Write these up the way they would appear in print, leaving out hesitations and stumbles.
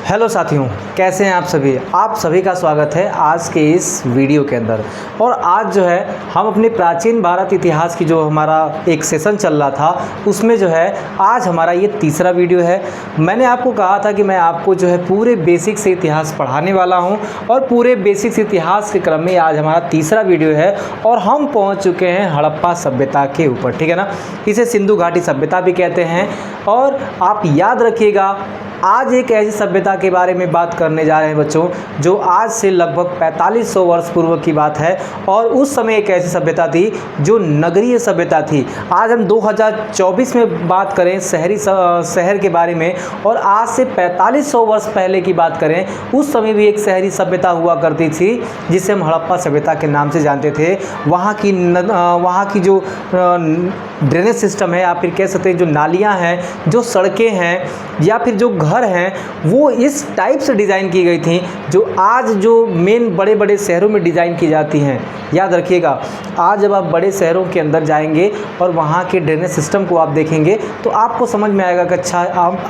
Hello साथियों, कैसे हैं आप सभी का स्वागत है आज के इस वीडियो के अंदर। और आज जो है हम अपने प्राचीन भारत इतिहास की जो हमारा एक सेशन चल रहा था उसमें जो है आज हमारा ये तीसरा वीडियो है। मैंने आपको कहा था कि मैं आपको जो है पूरे बेसिक से इतिहास पढ़ाने वाला हूं और पूरे बेसिक से इतिहास के क्रम में आज हमारा तीसरा वीडियो है और हम पहुँच चुके हैं हड़प्पा सभ्यता के ऊपर, ठीक है ना। इसे सिंधु घाटी सभ्यता भी कहते हैं। और आप याद रखिएगा, आज एक ऐसी सभ्यता के बारे में बात करने जा रहे हैं बच्चों जो आज से लगभग 4500 वर्ष पूर्व की बात है। और उस समय एक ऐसी सभ्यता थी जो नगरीय सभ्यता थी। आज हम 2024 में बात करें शहर के बारे में और आज से 4500 वर्ष पहले की बात करें, उस समय भी एक शहरी सभ्यता हुआ करती थी जिसे हम हड़प्पा सभ्यता के नाम से जानते थे। वहाँ की जो ड्रेनेज सिस्टम है, या फिर कह सकते हैं जो नालियाँ हैं, जो सड़कें हैं, या फिर जो घर हैं, वो इस टाइप से डिज़ाइन की गई थी जो आज जो मेन बड़े बड़े शहरों में डिज़ाइन की जाती हैं। याद रखिएगा, आज जब आप बड़े शहरों के अंदर जाएंगे और वहाँ के ड्रेनेज सिस्टम को आप देखेंगे तो आपको समझ में आएगा कि अच्छा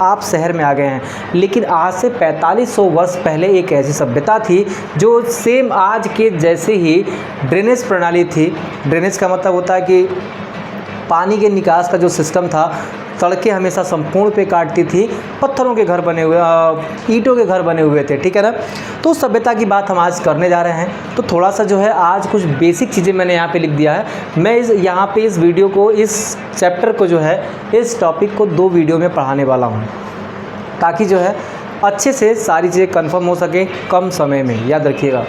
आप शहर में आ गए हैं। लेकिन आज से 4500 वर्ष पहले एक ऐसी सभ्यता थी जो सेम आज के जैसे ही ड्रेनेज प्रणाली थी। ड्रेनेज का मतलब होता है कि पानी के निकास का जो सिस्टम था, सड़कें हमेशा संपूर्ण पे काटती थी, पत्थरों के घर बने हुए, ईंटों के घर बने हुए थे, ठीक है ना। तो सभ्यता की बात हम आज करने जा रहे हैं। तो थोड़ा सा जो है आज कुछ बेसिक चीज़ें मैंने यहाँ पे लिख दिया है। मैं यहाँ पे इस वीडियो को, इस चैप्टर को जो है, इस टॉपिक को 2 वीडियो में पढ़ाने वाला हूँ ताकि जो है अच्छे से सारी चीज़ें कन्फर्म हो सके कम समय में। याद रखिएगा।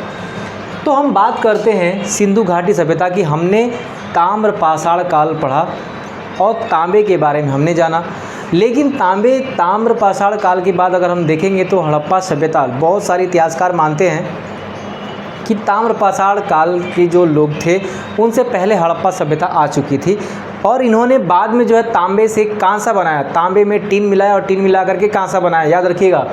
तो हम बात करते हैं सिंधु घाटी सभ्यता की। हमने ताम्र पाषाण काल पढ़ा और तांबे के बारे में हमने जाना। लेकिन ताम्र पाषाण काल के बाद अगर हम देखेंगे तो हड़प्पा सभ्यता, बहुत सारे इतिहासकार मानते हैं कि ताम्र पाषाण काल के जो लोग थे उनसे पहले हड़प्पा सभ्यता आ चुकी थी। और इन्होंने बाद में जो है तांबे से कांसा बनाया, तांबे में टीन मिलाया और टीन मिला करके कांसा बनाया। याद रखिएगा।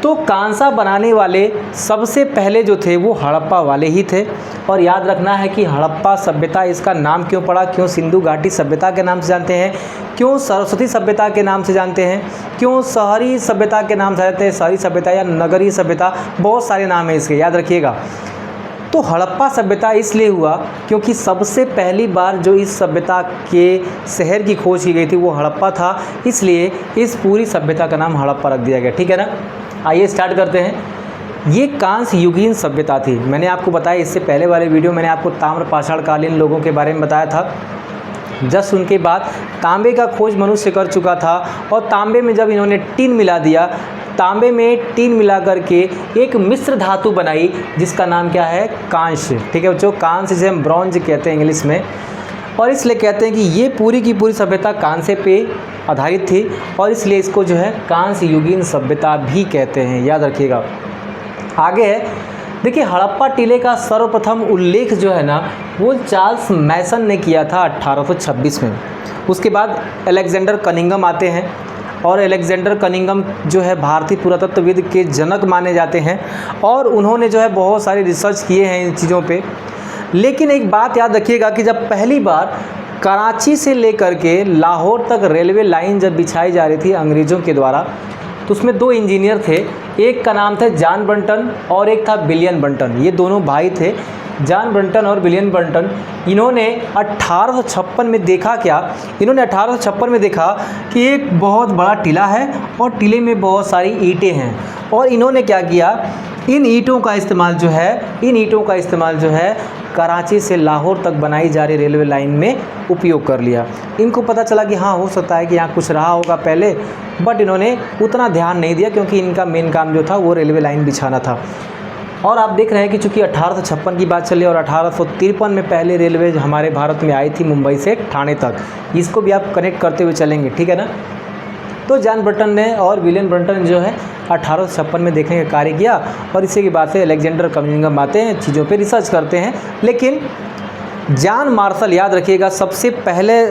तो कांसा बनाने वाले सबसे पहले जो थे वो हड़प्पा वाले ही थे। और याद रखना है कि हड़प्पा सभ्यता, इसका नाम क्यों पड़ा, क्यों सिंधु घाटी सभ्यता के नाम से जानते हैं, क्यों सरस्वती सभ्यता के नाम से जानते हैं, क्यों शहरी सभ्यता के नाम से जानते हैं, शहरी सभ्यता या नगरीय सभ्यता, बहुत सारे नाम हैं इसके, याद रखिएगा। तो हड़प्पा सभ्यता इसलिए हुआ क्योंकि सबसे पहली बार जो इस सभ्यता के शहर की खोज की गई थी वो हड़प्पा था, इसलिए इस पूरी सभ्यता का नाम हड़प्पा रख दिया गया, ठीक है ना। आइए स्टार्ट करते हैं। ये कांस्य युगीन सभ्यता थी। मैंने आपको बताया, इससे पहले वाले वीडियो मैंने आपको ताम्र पाषाणकालीन लोगों के बारे में बताया था। जस्ट उनके बाद तांबे का खोज मनुष्य कर चुका था और तांबे में जब इन्होंने टीन मिला दिया, तांबे में टीन मिला करके एक मिश्र धातु बनाई जिसका नाम क्या है, कांस्य, ठीक है बच्चों। कांस्य से हम ब्रॉन्ज कहते हैं इंग्लिश में। और इसलिए कहते हैं कि ये पूरी की पूरी सभ्यता कांसे पे आधारित थी और इसलिए इसको जो है कांस्य युगीन सभ्यता भी कहते हैं। याद रखिएगा। आगे है, देखिए हड़प्पा टीले का सर्वप्रथम उल्लेख जो है ना वो चार्ल्स मैसन ने किया था 1826 में। उसके बाद अलेक्जेंडर कनिंघम आते हैं और अलेक्जेंडर कनिंघम जो है भारतीय पुरातत्वविद के जनक माने जाते हैं और उन्होंने जो है बहुत सारे रिसर्च किए हैं इन चीज़ों पे। लेकिन एक बात याद रखिएगा कि जब पहली बार कराची से लेकर के लाहौर तक रेलवे लाइन जब बिछाई जा रही थी अंग्रेज़ों के द्वारा, तो उसमें 2 इंजीनियर थे। एक का नाम था जॉन ब्रंटन और एक था विलियम ब्रंटन। ये दोनों भाई थे, जॉन ब्रंटन और विलियम ब्रंटन। इन्होंने 1856 में देखा क्या, इन्होंने 1856 में देखा कि एक बहुत बड़ा टीला है और टीले में बहुत सारी ईंटें हैं। और इन्होंने क्या किया, इन ईंटों का इस्तेमाल जो है कराची से लाहौर तक बनाई जा रही रेलवे लाइन में उपयोग कर लिया। इनको पता चला कि हाँ, हो सकता है कि यहाँ कुछ रहा होगा पहले, बट इन्होंने उतना ध्यान नहीं दिया क्योंकि इनका मेन काम जो था वो रेलवे लाइन बिछाना था। और आप देख रहे हैं कि चूँकि 1856 की बात चली और 1853 में पहले रेलवे हमारे भारत में आई थी मुंबई से ठाणे तक, इसको भी आप कनेक्ट करते हुए चलेंगे, ठीक है ना। तो जॉन ब्रंटन ने और विलियम ब्रंटन जो है 1856 में देखने का कार्य किया और इसी के बाद से अलेक्जेंडर कनिंघम आते हैं, चीज़ों पे रिसर्च करते हैं। लेकिन जॉन मार्शल, याद रखिएगा, सबसे पहले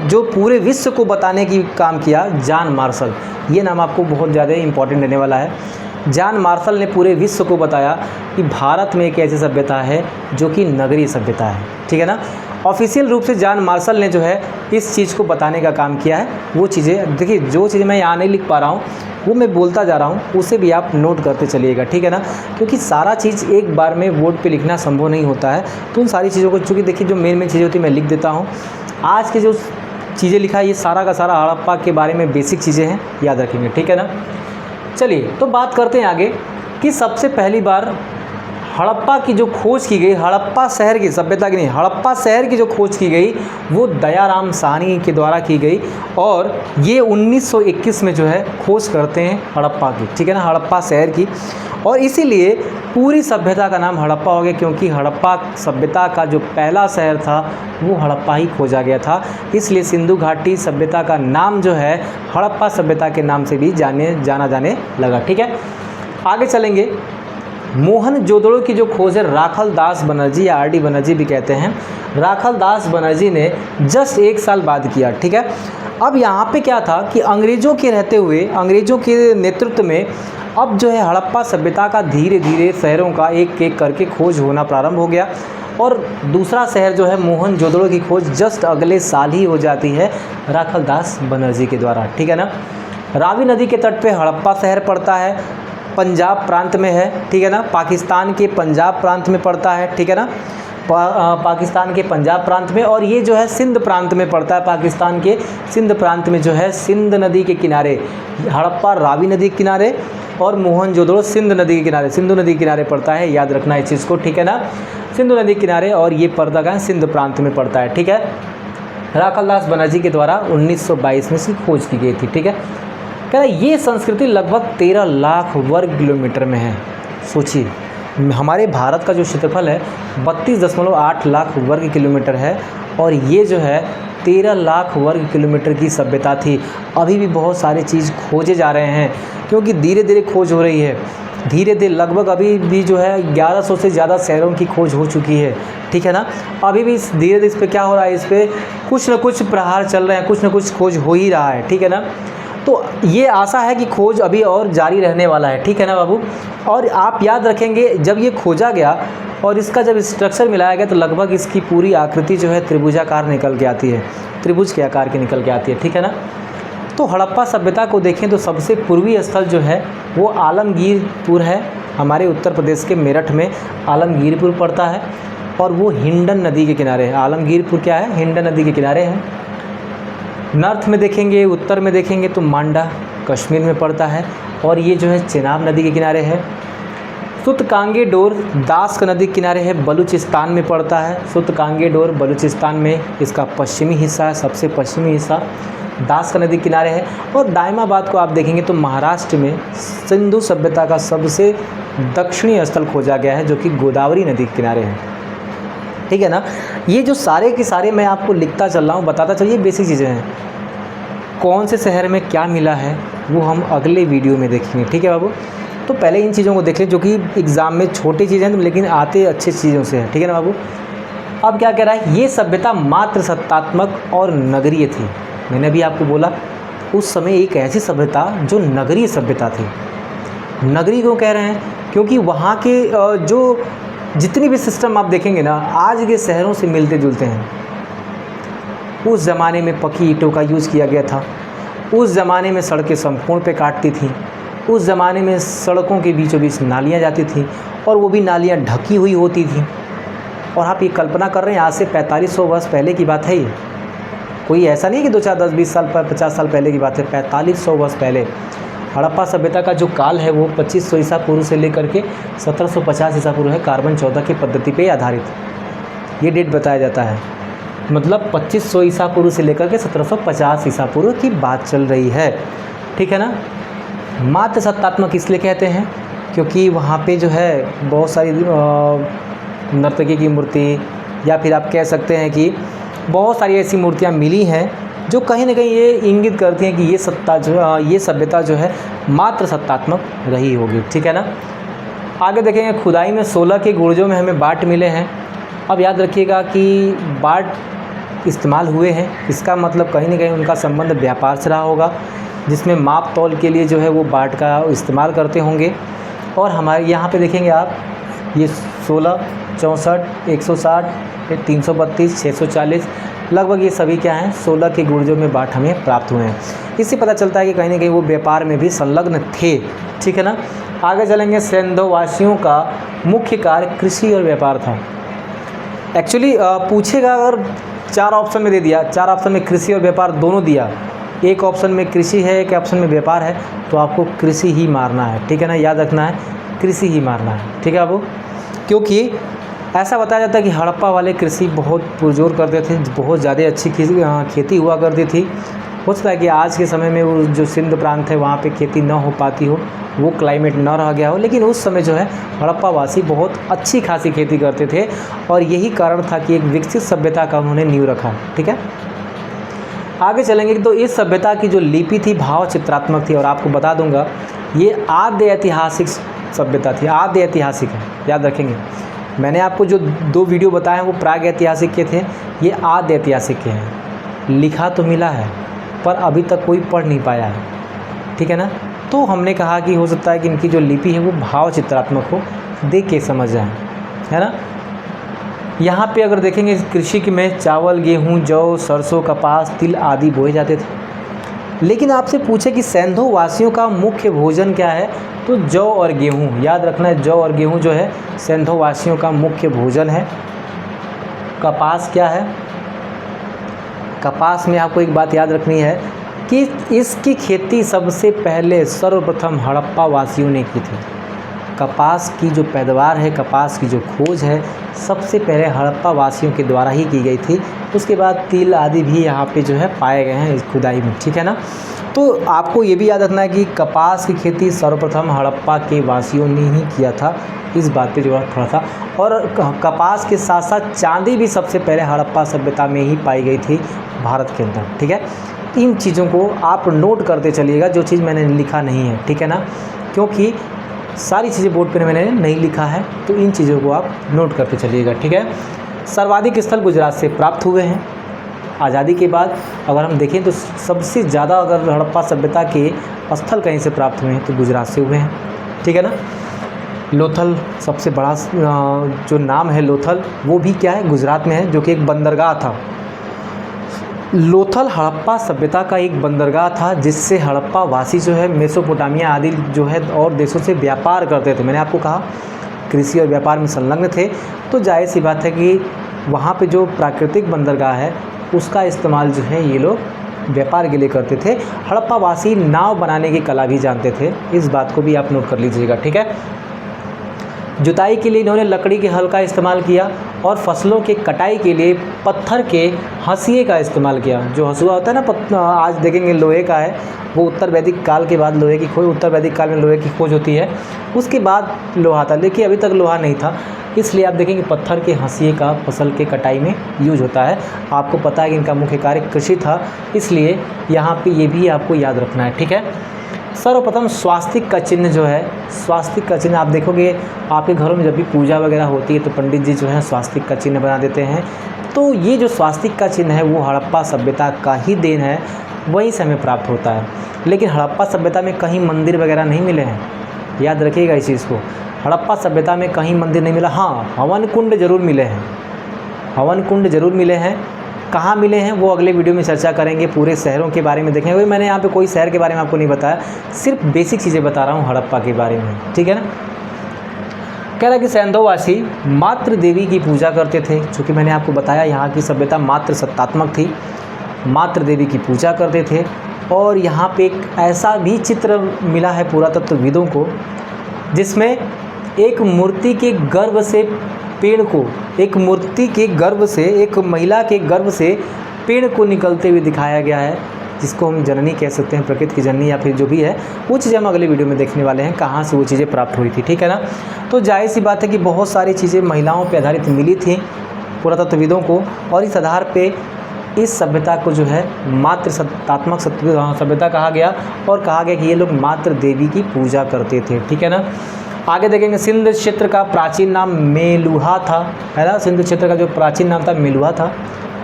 जो पूरे विश्व को बताने की काम किया, जॉन मार्शल, ये नाम आपको बहुत ज़्यादा इंपॉर्टेंट रहने वाला है। जॉन मार्शल ने पूरे विश्व को बताया कि भारत में एक ऐसी सभ्यता है जो कि नगरीय सभ्यता है, ठीक है ना। ऑफिशियल रूप से जॉन मार्शल ने जो है इस चीज़ को बताने का काम किया है। वो चीज़ें देखिए, जो चीज़ें मैं यहाँ नहीं लिख पा रहा हूँ वो मैं बोलता जा रहा हूँ, उसे भी आप नोट करते चलिएगा, ठीक है ना, क्योंकि सारा चीज़ एक बार में बोर्ड पे लिखना संभव नहीं होता है। तो उन सारी चीज़ों को, चूँकि देखिए जो मेन चीज़ें होती है मैं लिख देता हूँ। आज के जो चीज़ें लिखा है ये सारा का सारा हड़प्पा के बारे में बेसिक चीज़ें हैं, याद रखेंगे, ठीक है ना। चलिए तो बात करते हैं आगे कि सबसे पहली बार हड़प्पा की जो खोज की गई, हड़प्पा शहर की, सभ्यता की नहीं, हड़प्पा शहर की जो खोज की गई वो दयाराम साहनी के द्वारा की गई, और ये 1921 में जो है खोज करते हैं हड़प्पा की, ठीक है ना, हड़प्पा शहर की। और इसीलिए पूरी सभ्यता का नाम हड़प्पा हो गया, क्योंकि हड़प्पा सभ्यता का जो पहला शहर था वो हड़प्पा ही खोजा गया था। इसलिए सिंधु घाटी सभ्यता का नाम जो है हड़प्पा सभ्यता के नाम से भी जाना जाने लगा, ठीक है। आगे चलेंगे। मोहनजोदड़ो की जो खोज है राखल दास बनर्जी या आर डी बनर्जी भी कहते हैं, राखल दास बनर्जी ने जस्ट 1 साल बाद किया, ठीक है। अब यहाँ पे क्या था कि अंग्रेज़ों के रहते हुए, अंग्रेज़ों के नेतृत्व में अब जो है हड़प्पा सभ्यता का धीरे धीरे शहरों का एक एक करके खोज होना प्रारंभ हो गया, और दूसरा शहर जो है मोहनजोदड़ो की खोज जस्ट अगले साल ही हो जाती है राखल दास बनर्जी के द्वारा, ठीक है ना। रावी नदी के तट पे हड़प्पा शहर पड़ता है, पंजाब प्रांत में है, ठीक है ना, पाकिस्तान के पंजाब प्रांत में पड़ता है, ठीक है ना, पाकिस्तान के पंजाब प्रांत में, और ये जो है सिंध प्रांत में पड़ता है, पाकिस्तान के सिंध प्रांत में जो है सिंध नदी के किनारे, हड़प्पा रावी नदी के किनारे और मोहनजोदड़ो सिंध नदी के किनारे, सिंधु नदी के किनारे पड़ता है, याद रखना इस चीज़ को, ठीक है ना, सिंधु नदी के किनारे, और ये पड़ता है सिंध प्रांत में पड़ता है, ठीक है। राखल दास बनर्जी के द्वारा 1922 में इसकी खोज की गई थी, ठीक है। कह रहा ये संस्कृति लगभग 13 लाख वर्ग किलोमीटर में है। सोचिए, हमारे भारत का जो क्षेत्रफल है 32.8 लाख वर्ग किलोमीटर है, और ये जो है 13 लाख वर्ग किलोमीटर की सभ्यता थी। अभी भी बहुत सारी चीज़ खोजे जा रहे हैं, क्योंकि धीरे धीरे खोज हो रही है, धीरे धीरे लगभग अभी भी जो है 1100 से ज़्यादा शहरों की खोज हो चुकी है, ठीक है ना। अभी भी धीरे धीरे इस पर क्या हो रहा है, इस पर कुछ न कुछ प्रहार चल रहे हैं, कुछ न कुछ खोज हो ही रहा है, ठीक है ना। तो ये आशा है कि खोज अभी और जारी रहने वाला है, ठीक है ना बाबू। और आप याद रखेंगे, जब ये खोजा गया और इसका जब स्ट्रक्चर मिलाया गया तो लगभग इसकी पूरी आकृति जो है त्रिभुजाकार निकल के आती है, त्रिभुज के आकार की निकल के आती है, ठीक है ना। तो हड़प्पा सभ्यता को देखें तो सबसे पूर्वी स्थल जो है वो आलमगीरपुर है, हमारे उत्तर प्रदेश के मेरठ में आलमगीरपुर पड़ता है, और वो हिंडन नदी के किनारे है। आलमगीरपुर क्या है, हिंडन नदी के किनारे है। नॉर्थ में देखेंगे, उत्तर में देखेंगे तो मांडा कश्मीर में पड़ता है, और ये जो है चेनाब नदी के किनारे है। सुतकांगे डोर दास का नदी के किनारे है, बलूचिस्तान में पड़ता है। सुतकांगे डोर बलूचिस्तान में इसका पश्चिमी हिस्सा है, सबसे पश्चिमी हिस्सा दास का नदी के किनारे है। और दायमाबाद को आप देखेंगे तो महाराष्ट्र में सिंधु सभ्यता का सबसे दक्षिणी स्थल खोजा गया है, जो कि गोदावरी नदी के किनारे है, ठीक है ना। ये जो सारे के सारे मैं आपको लिखता चल रहा हूँ, बताता चलिए, बेसिक चीज़ें हैं। कौन से शहर में क्या मिला है वो हम अगले वीडियो में देखेंगे, ठीक है बाबू। तो पहले इन चीज़ों को देख लें, जो कि एग्ज़ाम में छोटी चीज़ें हैं लेकिन आते अच्छी चीज़ों से हैं, ठीक है ना बाबू। अब क्या कह रहा है, ये सभ्यता मात्र सत्तात्मक और नगरीय थी। मैंने अभी आपको बोला उस समय एक ऐसी सभ्यता जो नगरीय सभ्यता थी। नगरी क्यों कह रहे हैं, क्योंकि वहाँ के जो जितनी भी सिस्टम आप देखेंगे ना आज के शहरों से मिलते जुलते हैं। उस ज़माने में पक्की ईंटों का यूज़ किया गया था, उस ज़माने में सड़कें संपूर्ण पे काटती थी, उस ज़माने में सड़कों के बीचों बीच नालियाँ जाती थी, और वो भी नालियाँ ढकी हुई होती थी। और आप ये कल्पना कर रहे हैं आज से 4500 वर्ष पहले की बात है ये, कोई ऐसा नहीं कि 2 4 10 20 साल 50 साल पहले की बात है, 4500 वर्ष पहले। हड़प्पा सभ्यता का जो काल है वो 2500 ईसा पूर्व से लेकर के 1750 ईसा पूर्व है, कार्बन 14 की पद्धति पे आधारित ये डेट बताया जाता है। मतलब 2500 ईसा पूर्व से लेकर के 1750 ईसा पूर्व की बात चल रही है, ठीक है ना। मात्र सत्तात्मक इसलिए कहते हैं क्योंकि वहाँ पे जो है बहुत सारी नर्तकी की मूर्ति, या फिर आप कह सकते हैं कि बहुत सारी ऐसी मूर्तियाँ मिली हैं जो कहीं ना कहीं ये इंगित करती हैं कि ये सभ्यता जो है मात्र सत्तात्मक रही होगी, ठीक है ना। आगे देखेंगे, खुदाई में 16 के गुर्जों में हमें बाट मिले हैं। अब याद रखिएगा कि बाट इस्तेमाल हुए हैं, इसका मतलब कहीं ना कहीं उनका संबंध व्यापार से रहा होगा, जिसमें माप तौल के लिए जो है वो बाट का इस्तेमाल करते होंगे। और हमारे यहाँ पे देखेंगे आप ये 16 64, 160, 332, 640, लगभग ये सभी क्या हैं 16 के गुर्जों में बाँट हमें प्राप्त हुए हैं। इससे पता चलता है कि कहीं ना कहीं वो व्यापार में भी संलग्न थे। ठीक है ना। आगे चलेंगे। सिंधु वासियों का मुख्य कार्य कृषि और व्यापार था। एक्चुअली पूछेगा अगर 4 ऑप्शन में दे दिया, 4 ऑप्शन में कृषि और व्यापार दोनों दिया, एक ऑप्शन में कृषि है एक ऑप्शन में व्यापार है, तो आपको कृषि ही मारना है। ठीक है ना, याद रखना है कृषि ही मारना है। ठीक है आपको, क्योंकि ऐसा बताया जाता है कि हड़प्पा वाले कृषि बहुत पुरजोर करते थे, बहुत ज़्यादा अच्छी खेती हुआ करती थी। हो सकता है कि आज के समय में वो जो सिंध प्रांत है वहाँ पे खेती न हो पाती हो, वो क्लाइमेट न रह गया हो, लेकिन उस समय जो है हड़प्पा वासी बहुत अच्छी खासी खेती करते थे और यही कारण था कि एक विकसित सभ्यता का उन्होंने नींव रखा। ठीक है, आगे चलेंगे। तो इस सभ्यता की जो लिपि थी भाव चित्रात्मक थी, और आपको बता दूंगा ये आद्य ऐतिहासिक सभ्यता थी। आद्य ऐतिहासिक है, याद रखेंगे। मैंने आपको जो 2 वीडियो बताए हैं वो प्राग ऐतिहासिक के थे, ये आद्य ऐतिहासिक के हैं। लिखा तो मिला है पर अभी तक कोई पढ़ नहीं पाया है। ठीक है ना, तो हमने कहा कि हो सकता है कि इनकी जो लिपि है वो भाव चित्रात्मक हो, देख के समझ जाए, है ना। यहाँ पे अगर देखेंगे कृषि में चावल, गेहूँ, जौ, सरसों, कपास, तिल आदि बोए जाते थे। लेकिन आपसे पूछे कि सिंधु वासियों का मुख्य भोजन क्या है, तो जौ और गेहूँ। याद रखना है, जौ और गेहूँ जो है सिंधु वासियों का मुख्य भोजन है। कपास क्या है, कपास में आपको एक बात याद रखनी है कि इसकी खेती सबसे पहले सर्वप्रथम हड़प्पा वासियों ने की थी। कपास की जो पैदावार है, कपास की जो खोज है, सबसे पहले हड़प्पा वासियों के द्वारा ही की गई थी। उसके बाद तिल आदि भी यहाँ पे जो है पाए गए हैं इस खुदाई में। ठीक है ना, तो आपको ये भी याद रखना है कि कपास की खेती सर्वप्रथम हड़प्पा के वासियों ने ही किया था। इस बात पे जो थोड़ा सा, और कपास के साथ साथ चांदी भी सबसे पहले हड़प्पा सभ्यता में ही पाई गई थी भारत के अंदर। ठीक है, इन चीज़ों को आप नोट करते चलिएगा, जो चीज़ मैंने लिखा नहीं है। ठीक है ना, क्योंकि सारी चीज़ें बोर्ड पर मैंने नहीं लिखा है, तो इन चीज़ों को आप नोट करते चलिएगा। ठीक है, सर्वाधिक स्थल गुजरात से प्राप्त हुए हैं। आज़ादी के बाद अगर हम देखें तो सबसे ज़्यादा अगर हड़प्पा सभ्यता के स्थल कहीं से प्राप्त हुए हैं तो गुजरात से हुए हैं। ठीक है ना, लोथल सबसे बड़ा जो नाम है लोथल, वो भी क्या है गुजरात में है, जो कि एक बंदरगाह था। लोथल हड़प्पा सभ्यता का एक बंदरगाह था, जिससे हड़प्पा वासी जो है मेसोपोटामिया आदि जो है और देशों से व्यापार करते थे। मैंने आपको कहा कृषि और व्यापार में संलग्न थे, तो जाहिर सी बात है कि वहाँ पे जो प्राकृतिक बंदरगाह है उसका इस्तेमाल जो है ये लोग व्यापार के लिए करते थे। हड़प्पा वासी नाव बनाने की कला भी जानते थे, इस बात को भी आप नोट कर लीजिएगा। ठीक है, जुताई के लिए इन्होंने लकड़ी के हल का इस्तेमाल किया और फसलों के कटाई के लिए पत्थर के हंसिए का इस्तेमाल किया। जो हंसुआ होता है ना, आज देखेंगे लोहे का है, वो उत्तर वैदिक काल के बाद लोहे की खोज, उत्तर वैदिक काल में लोहे की खोज होती है, उसके बाद लोहा था। देखिए अभी तक लोहा नहीं था, इसलिए आप देखेंगे पत्थर के हंसिए का फसल के कटाई में यूज होता है। आपको पता है कि इनका मुख्य कार्य कृषि था, इसलिए यहाँ पे ये भी आपको याद रखना है। ठीक है, सर्वप्रथम स्वास्तिक का चिन्ह जो है, स्वास्तिक का चिन्ह आप देखोगे आपके घरों में जब भी पूजा वगैरह होती है तो पंडित जी जो है स्वास्तिक का चिन्ह बना देते हैं। तो ये जो स्वास्तिक का चिन्ह है वो हड़प्पा सभ्यता का ही देन है, वहीं से हमें प्राप्त होता है। लेकिन हड़प्पा सभ्यता में कहीं मंदिर वगैरह नहीं मिले हैं, याद रखिएगा इस चीज़ को। हड़प्पा सभ्यता में कहीं मंदिर नहीं मिला। हाँ, हवन कुंड जरूर मिले हैं, हवन कुंड जरूर मिले हैं। कहाँ मिले हैं वो अगले वीडियो में चर्चा करेंगे, पूरे शहरों के बारे में देखेंगे। वही मैंने यहाँ पे कोई शहर के बारे में आपको नहीं बताया, सिर्फ बेसिक चीज़ें बता रहा हूँ हड़प्पा के बारे में। ठीक है ना, कह रहा है कि सिंधुवासी मातृ देवी की पूजा करते थे। चूँकि मैंने आपको बताया यहाँ की सभ्यता मातृ सत्तात्मक थी, मातृ देवी की पूजा करते थे। और यहाँ पे एक ऐसा भी चित्र मिला है पुरातत्वविदों को, जिसमें एक मूर्ति के गर्भ से पेड़ को, एक मूर्ति के गर्भ से, एक महिला के गर्भ से पेड़ को निकलते हुए दिखाया गया है, जिसको हम जननी कह सकते हैं, प्रकृति की जननी या फिर जो भी है। वो चीज़ें हम अगले वीडियो में देखने वाले हैं, कहाँ से वो चीज़ें प्राप्त हुई थी। ठीक है ना, तो जाहिर सी बात है कि बहुत सारी चीज़ें महिलाओं पर आधारित मिली थी पुरातत्वविदों को, और इस आधार पर इस सभ्यता को जो है मातृ सत्तात्मक सभ्यता कहा गया, और कहा गया कि ये लोग मातृ देवी की पूजा करते थे। ठीक है ना, आगे देखेंगे सिंध क्षेत्र का प्राचीन नाम मेलुहा था, है ना। सिंध क्षेत्र का जो प्राचीन नाम था मेलुहा था,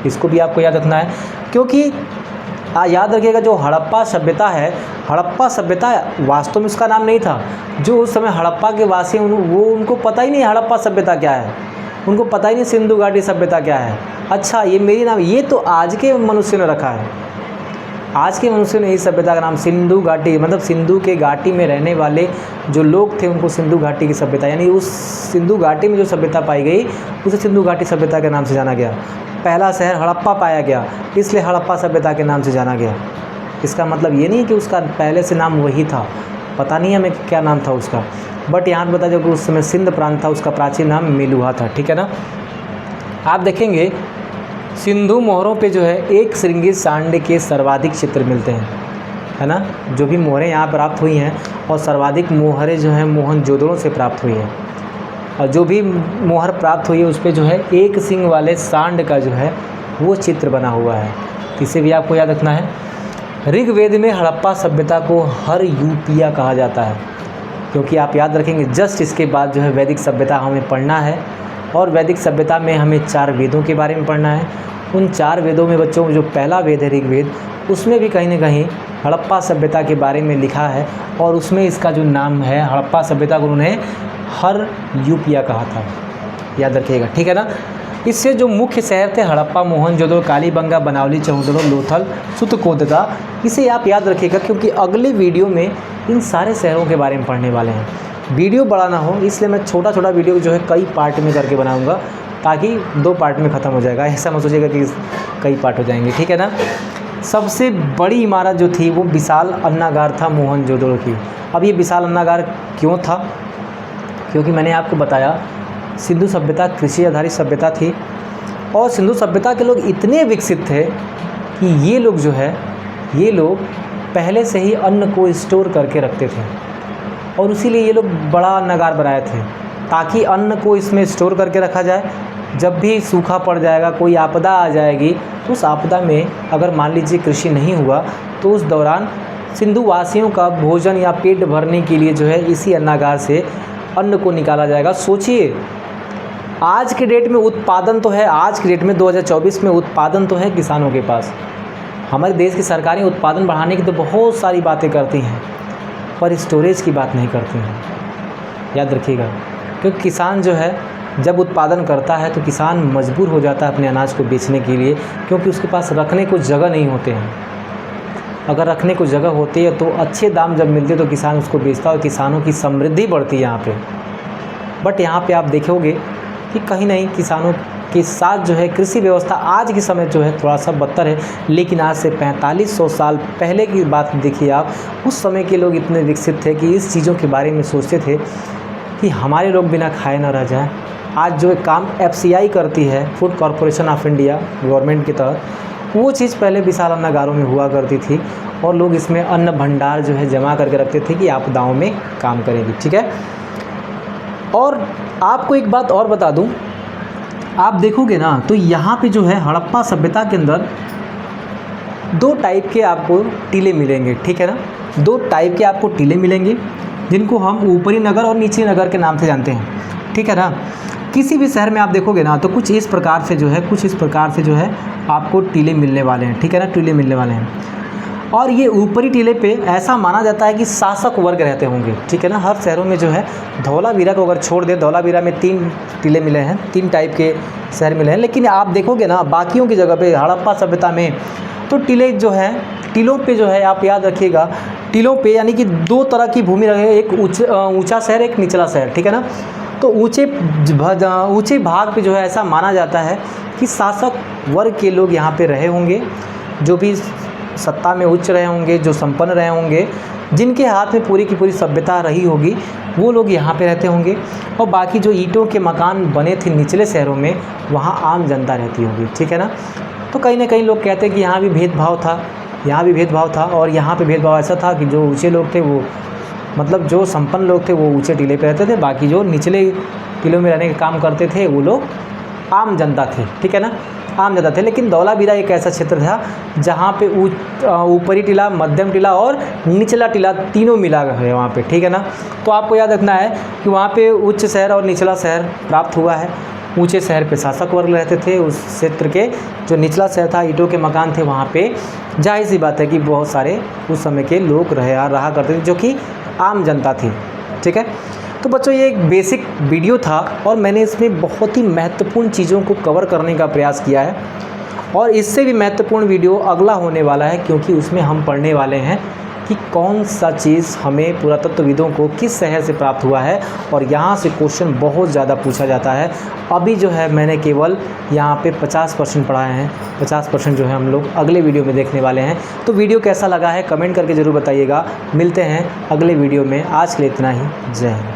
इसको भी आपको याद रखना है, क्योंकि याद रखिएगा जो हड़प्पा सभ्यता है, हड़प्पा सभ्यता वास्तव में उसका नाम नहीं था। जो उस समय हड़प्पा के वासी वो उनको पता ही नहीं हड़प्पा सभ्यता क्या है, उनको पता ही नहीं सिंधु घाटी सभ्यता क्या है। अच्छा ये मेरी नाम, ये तो आज के मनुष्य ने रखा है, आज के मनुष्य ने इस सभ्यता का नाम सिंधु घाटी, मतलब सिंधु के घाटी में रहने वाले जो लोग थे उनको सिंधु घाटी की सभ्यता, यानी उस सिंधु घाटी में जो सभ्यता पाई गई उसे सिंधु घाटी सभ्यता के नाम से जाना गया। पहला शहर हड़प्पा पाया गया, इसलिए हड़प्पा सभ्यता के नाम से जाना गया। इसका मतलब ये नहीं कि उसका पहले से नाम वही था, पता नहीं हमें क्या नाम था उसका, बट यहाँ पर बता दो कि उस समय सिंध प्रांत था, उसका प्राचीन नाम मेलुहा था। ठीक है ना। आप देखेंगे सिंधु मोहरों पे जो है एक श्रृंगी सांड के सर्वाधिक चित्र मिलते हैं, है ना। जो भी मोहरें यहाँ प्राप्त हुई हैं और सर्वाधिक मोहरें जो हैं मोहनजोदड़ो से प्राप्त हुई हैं, और जो भी मोहर प्राप्त हुई है उस पर जो है एक सिंग वाले सांड का जो है वो चित्र बना हुआ है। इसे भी आपको याद रखना है। ऋग्वेद में हड़प्पा सभ्यता को हर यूपिया कहा जाता है, क्योंकि आप याद रखेंगे जस्ट इसके बाद जो है वैदिक सभ्यता हमें पढ़ना है, और वैदिक सभ्यता में हमें 4 वेदों के बारे में पढ़ना है। उन 4 वेदों में बच्चों जो पहला वेद है ऋग्वेद, उसमें भी कहीं ना कहीं हड़प्पा सभ्यता के बारे में लिखा है, और उसमें इसका जो नाम है हड़प्पा सभ्यता को उन्होंने हर यूपिया कहा था, याद रखिएगा। ठीक है ना। इससे जो मुख्य शहर थे हड़प्पा, मोहनजोदड़ो, कालीबंगा, बनावली, चौदड़ो, लोथल, सुतकोदता, इसे आप याद रखिएगा, क्योंकि अगले वीडियो में इन सारे शहरों के बारे में पढ़ने वाले हैं। वीडियो बड़ा ना हो इसलिए मैं छोटा छोटा वीडियो जो है कई पार्ट में करके बनाऊंगा, ताकि 2 पार्ट में ख़त्म हो जाएगा। ऐसा मत सोचिएगा कि कई पार्ट हो जाएंगे। ठीक है ना। सबसे बड़ी इमारत जो थी वो विशाल अन्नागार था मोहनजोदड़ो की। अब ये विशाल अन्नागार क्यों था? क्योंकि मैंने आपको बताया सिंधु सभ्यता कृषि आधारित सभ्यता थी, और सिंधु सभ्यता के लोग इतने विकसित थे कि ये लोग जो है ये लोग पहले से ही अन्न को स्टोर करके रखते थे, और इसीलिए ये लोग बड़ा अन्नागार बनाए थे, ताकि अन्न को इसमें स्टोर करके रखा जाए। जब भी सूखा पड़ जाएगा, कोई आपदा आ जाएगी, तो उस आपदा में अगर मान लीजिए कृषि नहीं हुआ तो उस दौरान सिंधु वासियों का भोजन या पेट भरने के लिए जो है इसी अन्नागार से अन्न को निकाला जाएगा। सोचिए आज के डेट में उत्पादन तो है, आज की डेट में 2024 में उत्पादन तो है किसानों के पास। हमारे देश की सरकारें उत्पादन बढ़ाने की तो बहुत सारी बातें करती हैं, पर स्टोरेज की बात नहीं करती हैं, याद रखिएगा। क्योंकि किसान जो है जब उत्पादन करता है तो किसान मजबूर हो जाता है अपने अनाज को बेचने के लिए, क्योंकि उसके पास रखने को जगह नहीं होते हैं। अगर रखने को जगह होती है तो अच्छे दाम जब मिलते तो किसान उसको बेचता और किसानों की समृद्धि बढ़ती है यहाँ पे। बट यहाँ पे आप देखोगे कि कहीं नहीं, किसानों के साथ जो है कृषि व्यवस्था आज के समय जो है थोड़ा सा बदतर है। लेकिन आज से 4500 साल पहले की बात देखिए आप, उस समय के लोग इतने विकसित थे कि इस चीज़ों के बारे में सोचते थे कि हमारे लोग बिना खाए ना रह जाए। आज जो काम FCI करती है, food corporation of India, government के तहत, वो चीज़ पहले विशाल अन्नागारों में हुआ करती थी, और लोग इसमें अन्न भंडार जो है जमा करके रखते थे कि आपदाओं में काम करेंगे। ठीक है। और आपको एक बात और बता दूं, आप देखोगे ना तो यहाँ पे जो है हड़प्पा सभ्यता के अंदर 2 टाइप के आपको टीले मिलेंगे। ठीक है ना। 2 टाइप के आपको टीले मिलेंगे, जिनको हम ऊपरी नगर और निचली नगर के नाम से जानते हैं। ठीक है ना। किसी भी शहर में आप देखोगे ना तो कुछ इस प्रकार से जो है आपको टीले मिलने वाले हैं। ठीक है ना। टीले मिलने वाले हैं, और ये ऊपरी टीले पे ऐसा माना जाता है कि शासक वर्ग रहते होंगे। ठीक है ना। हर शहरों में जो है धौलावीरा को अगर छोड़ दे, धौलावीरा में 3 टीले मिले हैं, 3 टाइप के शहर मिले हैं। लेकिन आप देखोगे ना बाकियों की जगह पे हड़प्पा सभ्यता में तो टीले जो है, टीलों पे जो है आप याद रखिएगा, टीलों पे यानी कि 2 तरह की भूमि रहे, एक ऊंचा शहर, एक निचला शहर। ठीक है ना। तो ऊंचे भाग पे जो है ऐसा माना जाता है कि शासक वर्ग के लोग यहाँ पे रहे होंगे, जो भी सत्ता में उच्च रहे होंगे, जो संपन्न रहे होंगे, जिनके हाथ में पूरी की पूरी सभ्यता रही होगी, वो लोग यहाँ पे रहते होंगे। और बाकी जो ईंटों के मकान बने थे निचले शहरों में, वहाँ आम जनता रहती होगी। ठीक है ना। तो कहीं ना कहीं लोग कहते हैं कि यहाँ भी भेदभाव था, यहाँ भी भेदभाव था, और यहाँ पे भेदभाव ऐसा था कि जो ऊँचे लोग थे वो, मतलब जो संपन्न लोग थे वो ऊँचे टीले पे रहते थे, बाकी जो निचले टीलों में रहने का काम करते थे वो लोग आम जनता थे। ठीक है ना। आम जनता थे। लेकिन धौलावीरा एक ऐसा क्षेत्र था जहाँ पे ऊपरी टीला, मध्यम टीला और निचला टीला तीनों मिला है वहाँ पे। ठीक है ना। तो आपको याद रखना है कि वहाँ पे उच्च शहर और निचला शहर प्राप्त हुआ है। ऊंचे शहर पे शासक वर्ग रहते थे, उस क्षेत्र के जो निचला शहर था, ईंटों के मकान थे, वहाँ पे जाहिर सी बात है कि बहुत सारे उस समय के लोग रहा करते थे, जो कि आम जनता थी। ठीक है। तो बच्चों ये एक बेसिक वीडियो था और मैंने इसमें बहुत ही महत्वपूर्ण चीज़ों को कवर करने का प्रयास किया है और इससे भी महत्वपूर्ण वीडियो अगला होने वाला है, क्योंकि उसमें हम पढ़ने वाले हैं कि कौन सा चीज़ हमें पुरातत्वविदों को किस शहर से प्राप्त हुआ है और यहाँ से क्वेश्चन बहुत ज़्यादा पूछा जाता है। अभी जो है मैंने केवल यहाँ पे 50% पढ़ाए हैं, 50% जो है हम लोग अगले वीडियो में देखने वाले हैं। तो वीडियो कैसा लगा है कमेंट करके ज़रूर बताइएगा। मिलते हैं अगले वीडियो में, आज के लिए इतना ही। जय हिंद।